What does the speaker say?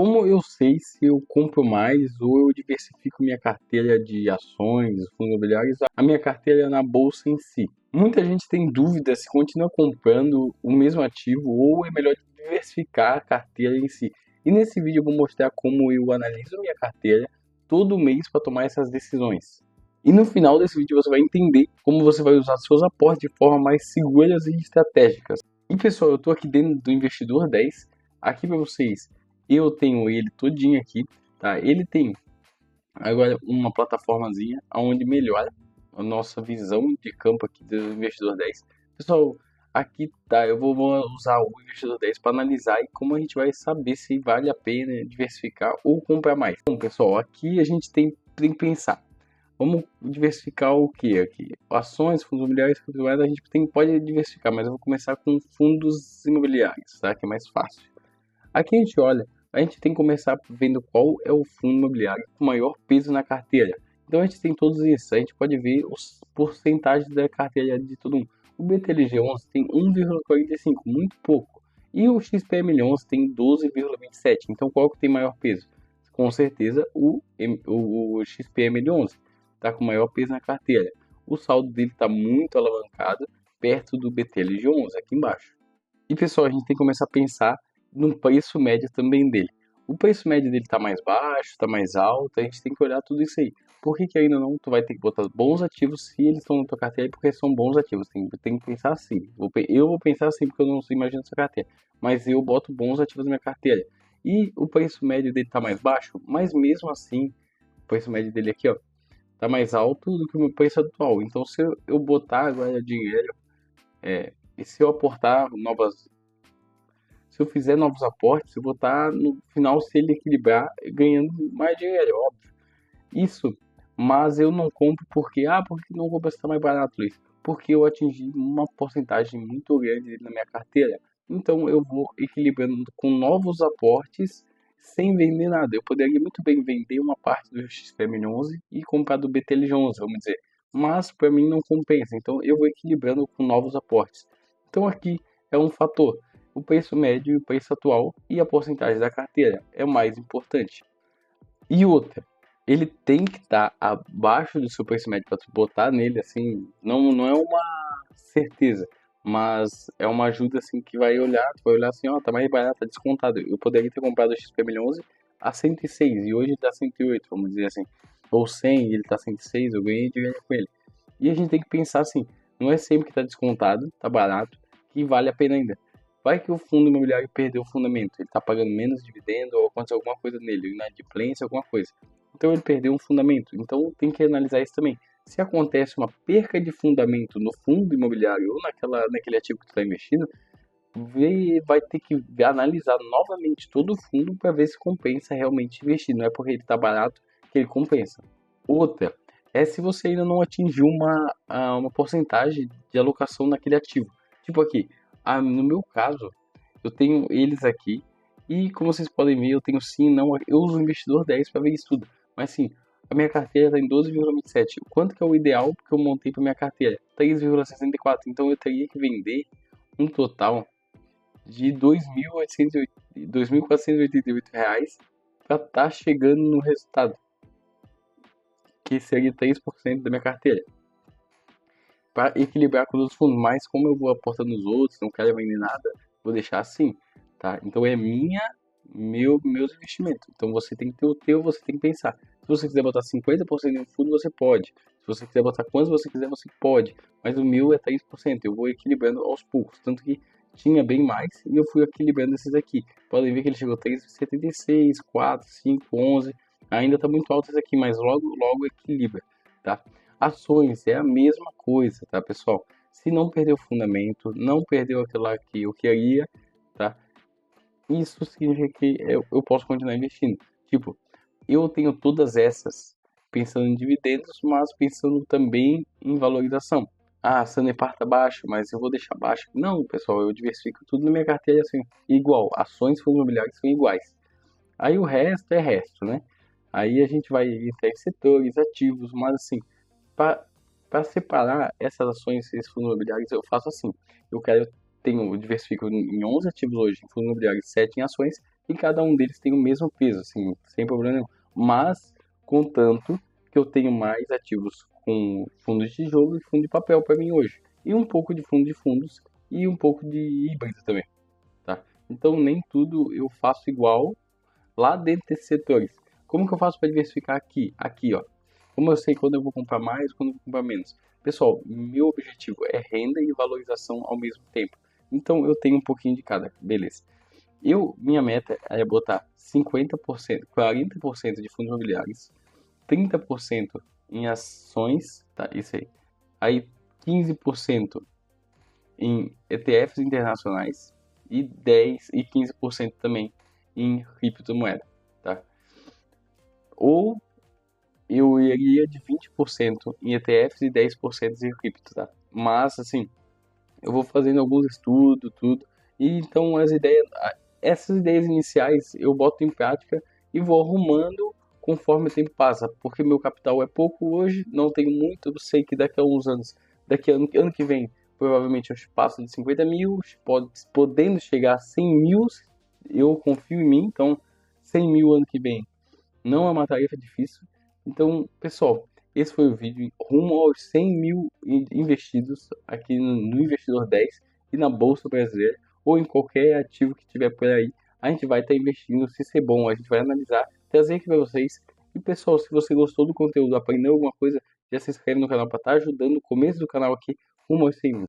Como eu sei se eu compro mais ou eu diversifico minha carteira de ações, fundos imobiliários, a minha carteira na bolsa em si? Muita gente tem dúvida se continua comprando o mesmo ativo ou é melhor diversificar a carteira em si. E nesse vídeo eu vou mostrar como eu analiso minha carteira todo mês para tomar essas decisões. E no final desse vídeo você vai entender como você vai usar seus aportes de forma mais seguras e estratégicas. E pessoal, eu estou aqui dentro do Investidor 10, aqui para vocês. Eu tenho ele todinho aqui, tá? Ele tem agora uma plataformazinha onde melhora a nossa visão de campo aqui do Investidor 10. Pessoal, aqui tá, eu vou usar o Investidor 10 para analisar e como a gente vai saber se vale a pena diversificar ou comprar mais. Bom, pessoal, aqui a gente tem que pensar. Vamos diversificar o que aqui? Ações, fundos imobiliários, a gente pode diversificar, mas eu vou começar com fundos imobiliários, tá? Que é mais fácil. Aqui a gente olha, a gente tem que começar vendo qual é o fundo imobiliário com maior peso na carteira. Então a gente tem todos esses, a gente pode ver os porcentagens da carteira de todo mundo. O BTLG11 tem 1,45, muito pouco. E o XPM11 tem 12,27, então qual que tem maior peso? Com certeza o XPM11 está com maior peso na carteira. O saldo dele está muito alavancado, perto do BTLG11, aqui embaixo. E pessoal, a gente tem que começar a pensar no preço médio também dele. O preço médio dele está mais baixo, está mais alto, a gente tem que olhar tudo isso aí. Por que ainda não? Tu vai ter que botar bons ativos se eles estão na tua carteira, porque são bons ativos. Tem que pensar assim. Eu vou pensar assim porque eu não imagino essa carteira. Mas eu boto bons ativos na minha carteira. E o preço médio dele está mais baixo, mas mesmo assim, o preço médio dele aqui, ó, tá mais alto do que o meu preço atual. Então, se eu botar agora dinheiro, e se eu aportar se eu fizer novos aportes, eu vou estar no final, se ele equilibrar, ganhando mais dinheiro, óbvio. Isso, mas eu não compro porque, por que não compro se está mais barato, Luiz? Porque eu atingi uma porcentagem muito grande na minha carteira. Então eu vou equilibrando com novos aportes sem vender nada. Eu poderia muito bem vender uma parte do XPM11 e comprar do BTLG11, vamos dizer. Mas para mim não compensa. Então eu vou equilibrando com novos aportes. Então aqui é um fator. O preço médio e o preço atual e a porcentagem da carteira é o mais importante. E outra, ele tem que estar abaixo do seu preço médio para tu botar nele, assim, não é uma certeza, mas é uma ajuda assim que tu vai olhar assim, ó, tá mais barato, tá descontado. Eu poderia ter comprado o XP1011 a 106 e hoje tá 108, vamos dizer assim. Ou 100 e ele tá 106, eu ganhei dinheiro com ele. E a gente tem que pensar assim, não é sempre que tá descontado, tá barato, que vale a pena ainda. Vai que o fundo imobiliário perdeu o fundamento, ele está pagando menos dividendo ou aconteceu alguma coisa nele, inadimplência, alguma coisa. Então ele perdeu um fundamento. Então tem que analisar isso também. Se acontece uma perca de fundamento no fundo imobiliário ou naquele ativo que tu está investindo, vai ter que analisar novamente todo o fundo para ver se compensa realmente investir. Não é porque ele está barato que ele compensa. Outra é se você ainda não atingiu uma porcentagem de alocação naquele ativo. Tipo aqui, no meu caso, eu tenho eles aqui e como vocês podem ver, eu tenho sim, não, eu uso o Investidor 10 para ver isso tudo. Mas sim, a minha carteira está em 12,27. Quanto que é o ideal que eu montei para minha carteira? 3,64. Então eu teria que vender um total de R$ 2.488 para estar chegando no resultado, que seria 3% da minha carteira. Para equilibrar com os fundos, mas como eu vou aportando nos outros, não quero vender nada, vou deixar assim, tá? Então é meus investimentos. Então você tem que ter o teu, você tem que pensar. Se você quiser botar 50% em um fundo, você pode. Se você quiser botar quantos você quiser, você pode. Mas o meu é 3%. Eu vou equilibrando aos poucos. Tanto que tinha bem mais e eu fui equilibrando esses aqui. Podem ver que ele chegou a 3,76, 4, 5, 11. Ainda está muito alto esse aqui, mas logo equilibra, tá? Ações é a mesma coisa, tá, pessoal? Se não perdeu o fundamento, não perdeu aquela que eu queria, tá? Isso significa que eu posso continuar investindo. Tipo, eu tenho todas essas pensando em dividendos, mas pensando também em valorização. A Sanepar tá baixo, mas eu vou deixar baixo. Não, pessoal, eu diversifico tudo na minha carteira assim, igual. Ações e fundos imobiliários são iguais. Aí o resto é resto, né? Aí a gente vai entre setores, ativos, mas assim, para separar essas ações e esses fundos imobiliários, eu faço assim. Eu diversifico em 11 ativos hoje, em fundos imobiliários, 7 em ações, e cada um deles tem o mesmo peso, assim, sem problema nenhum. Mas, contanto que eu tenho mais ativos com fundo de tijolo e fundo de papel para mim hoje. E um pouco de fundo de fundos e um pouco de híbrido também, tá? Então, nem tudo eu faço igual lá dentro desses setores. Como que eu faço para diversificar aqui? Aqui, ó. Como eu sei quando eu vou comprar mais, quando eu vou comprar menos. Pessoal, meu objetivo é renda e valorização ao mesmo tempo. Então eu tenho um pouquinho de cada, beleza. Minha meta é botar 50%, 40% de fundos imobiliários, 30% em ações, tá? Isso aí. Aí 15% em ETFs internacionais e 10 e 15% também em criptomoeda, tá? Ou eu iria de 20% em ETFs e 10% em cripto, tá? Mas, assim, eu vou fazendo alguns estudos, tudo, e então essas ideias iniciais eu boto em prática e vou arrumando conforme o tempo passa, porque meu capital é pouco hoje, não tenho muito, eu sei que daqui a uns anos, ano que vem, provavelmente eu passo de 50 mil, podendo chegar a 100 mil, eu confio em mim, então 100 mil ano que vem não é uma tarefa difícil. Então, pessoal, esse foi o vídeo rumo aos 100 mil investidos aqui no Investidor 10 e na Bolsa Brasileira ou em qualquer ativo que tiver por aí. A gente vai estar investindo, se ser bom, a gente vai analisar, trazer aqui para vocês. E pessoal, se você gostou do conteúdo, aprendeu alguma coisa, já se inscreve no canal para estar ajudando o começo do canal aqui rumo aos 100 mil.